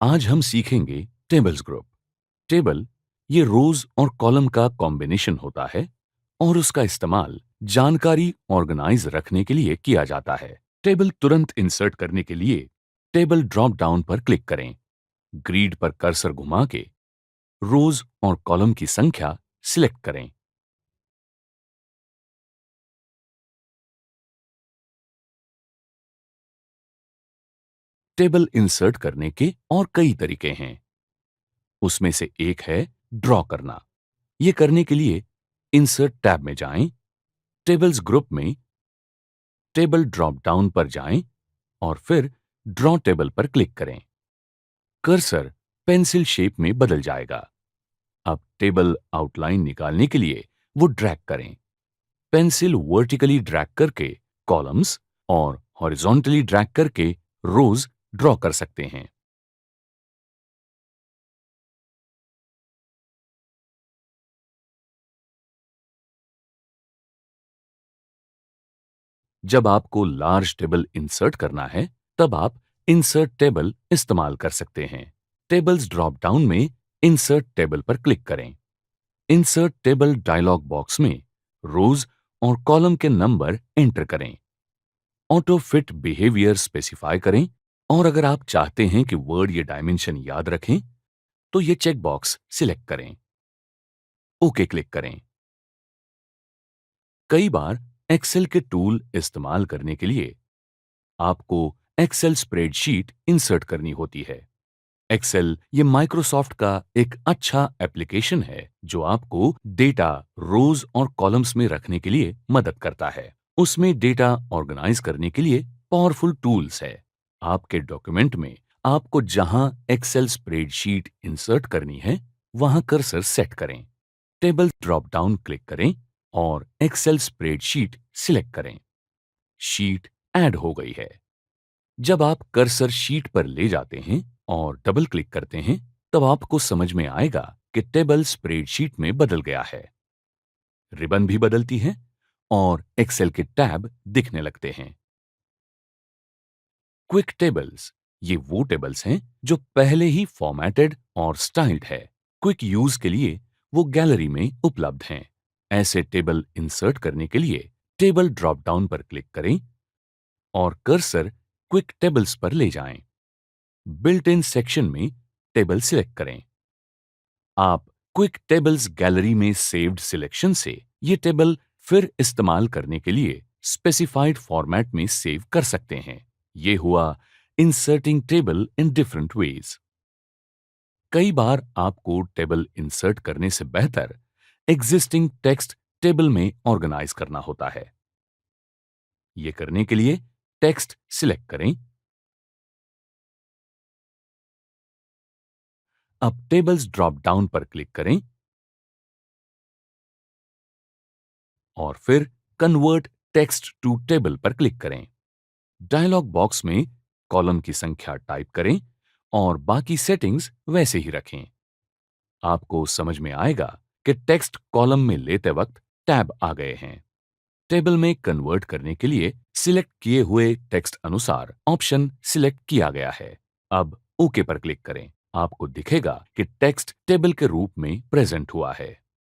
आज हम सीखेंगे टेबल्स ग्रुप। टेबल ये रोज और कॉलम का कॉम्बिनेशन होता है और उसका इस्तेमाल जानकारी ऑर्गेनाइज रखने के लिए किया जाता है। टेबल तुरंत इंसर्ट करने के लिए टेबल ड्रॉप डाउन पर क्लिक करें। ग्रिड पर कर्सर घुमा के रोज और कॉलम की संख्या सिलेक्ट करें। टेबल इंसर्ट करने के और कई तरीके हैं। उसमें से एक है ड्रॉ करना। यह करने के लिए इंसर्ट टैब में जाएं, टेबल्स ग्रुप में टेबल ड्रॉप डाउन पर जाएं और फिर ड्रॉ टेबल पर क्लिक करें। कर्सर पेंसिल शेप में बदल जाएगा। अब टेबल आउटलाइन निकालने के लिए वो ड्रैग करें। पेंसिल वर्टिकली ड्रैग करके कॉलम्स और हॉरिजॉन्टली ड्रैग करके रोज ड्रॉ कर सकते हैं। जब आपको लार्ज टेबल इंसर्ट करना है, तब आप इंसर्ट टेबल इस्तेमाल कर सकते हैं। टेबल्स ड्रॉप डाउन में इंसर्ट टेबल पर क्लिक करें। इंसर्ट टेबल डायलॉग बॉक्स में रोज और कॉलम के नंबर एंटर करें। ऑटो फिट बिहेवियर स्पेसिफाई करें और अगर आप चाहते हैं कि वर्ड या डायमेंशन याद रखें, तो ये चेक बॉक्स सिलेक्ट करें। ओके क्लिक करें। कई बार एक्सेल के टूल इस्तेमाल करने के लिए आपको एक्सेल स्प्रेडशीट इंसर्ट करनी होती है। एक्सेल ये माइक्रोसॉफ्ट का एक अच्छा एप्लीकेशन है जो आपको डेटा रोज और कॉलम्स में रखने के लिए मदद करता है। उसमें डेटा ऑर्गेनाइज करने के लिए पावरफुल टूल्स है। आपके डॉक्यूमेंट में आपको जहां एक्सेल स्प्रेडशीट इंसर्ट करनी है, वहां कर्सर सेट करें। टेबल ड्रॉप डाउन क्लिक करें और एक्सेल स्प्रेडशीट सिलेक्ट करें। शीट ऐड हो गई है। जब आप कर्सर शीट पर ले जाते हैं और डबल क्लिक करते हैं, तब आपको समझ में आएगा कि टेबल स्प्रेडशीट में बदल गया है। रिबन भी बदलती है और एक्सेल के टैब दिखने लगते हैं। क्विक टेबल्स ये वो टेबल्स हैं जो पहले ही फॉर्मेटेड और स्टाइल्ड है। क्विक यूज के लिए वो गैलरी में उपलब्ध हैं। ऐसे टेबल इंसर्ट करने के लिए टेबल ड्रॉप डाउन पर क्लिक करें और कर्सर क्विक टेबल्स पर ले जाएं। बिल्ट इन सेक्शन में टेबल सिलेक्ट करें। आप क्विक टेबल्स गैलरी में सेव्ड सिलेक्शन से ये टेबल फिर इस्तेमाल करने के लिए स्पेसिफाइड फॉर्मेट में सेव कर सकते हैं। ये हुआ inserting table in different ways. कई बार आपको टेबल इंसर्ट करने से बेहतर एग्जिस्टिंग टेक्स्ट टेबल में ऑर्गेनाइज करना होता है। ये करने के लिए टेक्स्ट सिलेक्ट करें। अब टेबल्स ड्रॉप डाउन पर क्लिक करें और फिर कन्वर्ट टेक्स्ट टू टेबल पर क्लिक करें। डायलॉग बॉक्स में कॉलम की संख्या टाइप करें और बाकी सेटिंग्स वैसे ही रखें। आपको समझ में आएगा कि टेक्स्ट कॉलम में लेते वक्त टैब आ गए हैं। टेबल में कन्वर्ट करने के लिए सिलेक्ट किए हुए टेक्स्ट अनुसार ऑप्शन सिलेक्ट किया गया है। अब ओके पर क्लिक करें। आपको दिखेगा कि टेक्स्ट टेबल के रूप में प्रेजेंट हुआ है।